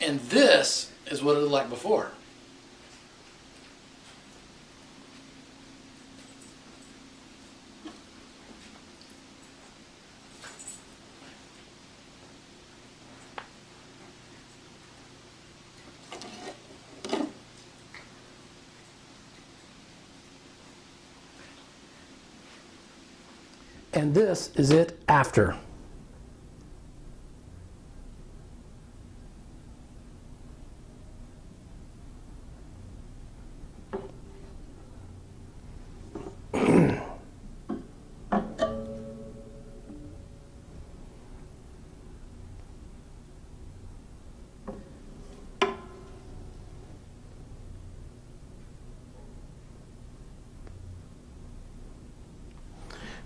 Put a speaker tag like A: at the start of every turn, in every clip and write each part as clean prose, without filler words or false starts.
A: And this is what it looked like before. And this is it after.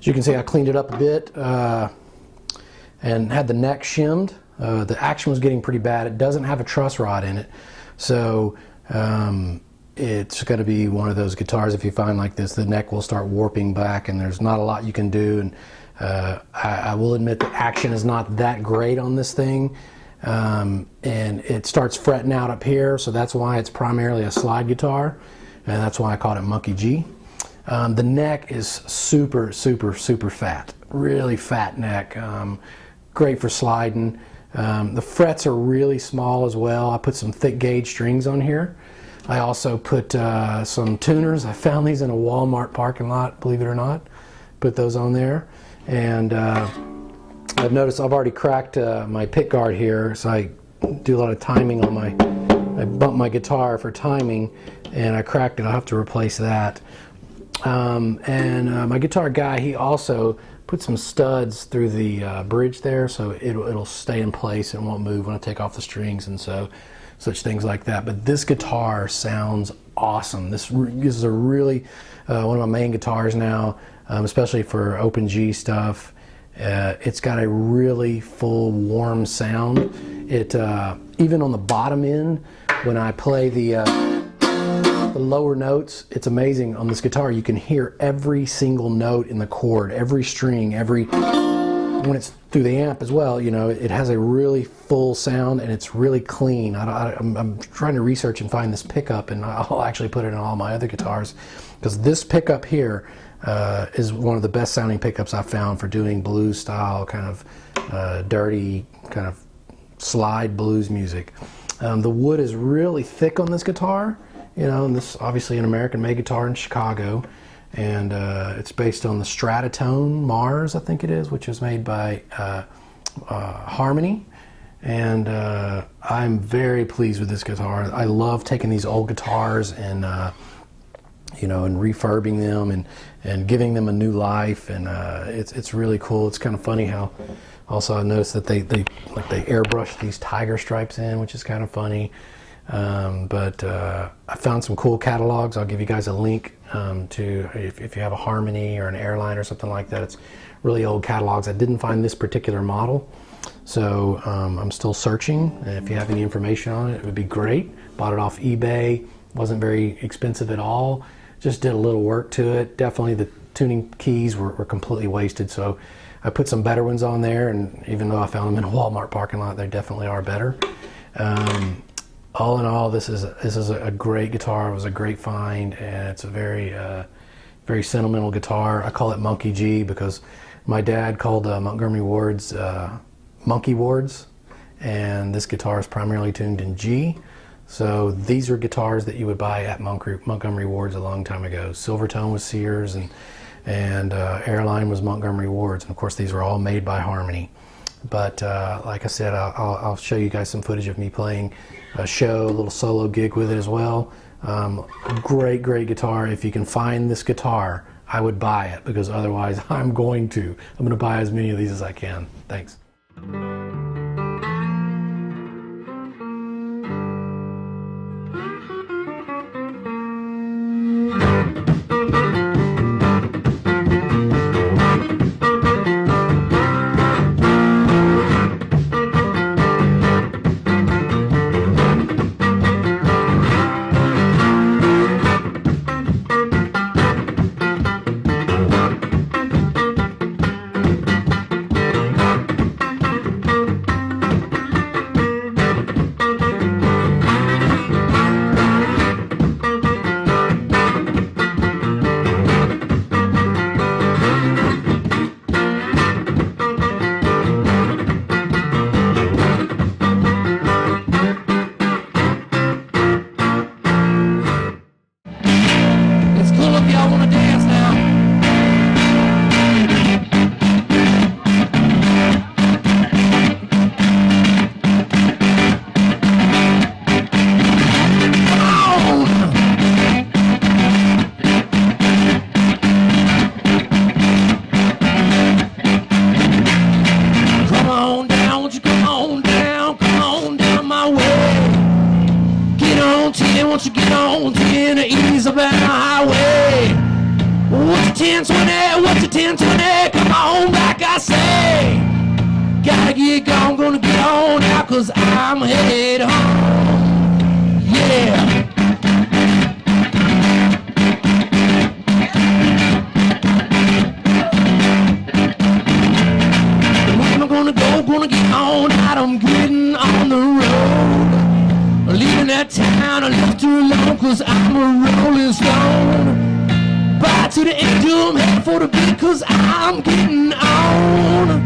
A: As you can see, I cleaned it up a bit and had the neck shimmed. The action was getting pretty bad. It doesn't have a truss rod in it, so it's going to be one of those guitars, if you find like this, the neck will start warping back and there's not a lot you can do. And I will admit the action is not that great on this thing, and it starts fretting out up here, so that's why it's primarily a slide guitar, and that's why I called it Monkey G. The neck is super fat, really fat neck, great for sliding. The frets are really small as well. I put some thick gauge strings on here. I also put some tuners. I found these in a Walmart parking lot, believe it or not. Put those on there. And I've noticed I've already cracked my pick guard here, so I do a lot of timing on I bump my guitar for timing, and I cracked it. I'll have to replace that. My guitar guy, he also put some studs through the bridge there, so it'll stay in place and won't move when I take off the strings and such things like that. But this guitar sounds awesome. This is a really one of my main guitars now, especially for open G stuff. It's got a really full warm sound. It even on the bottom end, when I play the lower notes, it's amazing. On this guitar you can hear every single note in the chord, every string, when it's through the amp as well. You know, it has a really full sound and it's really clean. I'm trying to research and find this pickup, and I'll actually put it in all my other guitars, because this pickup here is one of the best sounding pickups I've found for doing blues style, kind of dirty, kind of slide blues music. The wood is really thick on this guitar. You know, and this is obviously an American-made guitar in Chicago, and it's based on the Stratotone Mars, I think it is, which was made by Harmony, and I'm very pleased with this guitar. I love taking these old guitars and you know, and refurbing them and giving them a new life, and it's really cool. It's kind of funny how also I noticed that they airbrush these tiger stripes in, which is kind of funny. But I found some cool catalogs. I'll give you guys a link to if you have a Harmony or an Airline or something like that. It's really old catalogs. I didn't find this particular model, so I'm still searching. If you have any information on it, it would be great. Bought it off eBay. Wasn't very expensive at all. Just did a little work to it. Definitely the tuning keys were completely wasted, so I put some better ones on there, and even though I found them in a Walmart parking lot, they definitely are better. All in all, this is a great guitar. It was a great find, and it's a very sentimental guitar. I call it Monkey G because my dad called Montgomery Ward's Monkey Wards, and this guitar is primarily tuned in G. So these are guitars that you would buy at Montgomery Ward's a long time ago. Silvertone was Sears, and Airline was Montgomery Ward's, and of course these were all made by Harmony. But like I said, I'll show you guys some footage of me playing a show, a little solo gig with it as well. Great guitar. If you can find this guitar, I would buy it, because otherwise I'm going to buy as many of these as I can. Thanks. won't you come on down my way. Get on 10, won't you get on 10 to ease up down the highway. What's a 10-20, what's a 10-20, come on back I say. Gotta get gone, gonna get on out, cause I'm headed home, yeah. Gonna get on out, I'm getting on the road. Leaving that town, I left her alone, cause I'm a rolling stone. Bye to the angel, I'm headed for the beat, cause I'm getting on.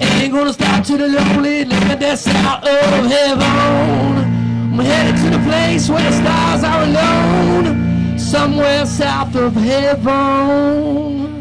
A: Ain't gonna stop to the lonely land that's out of heaven. I'm headed to the place where the stars are alone, somewhere south of heaven.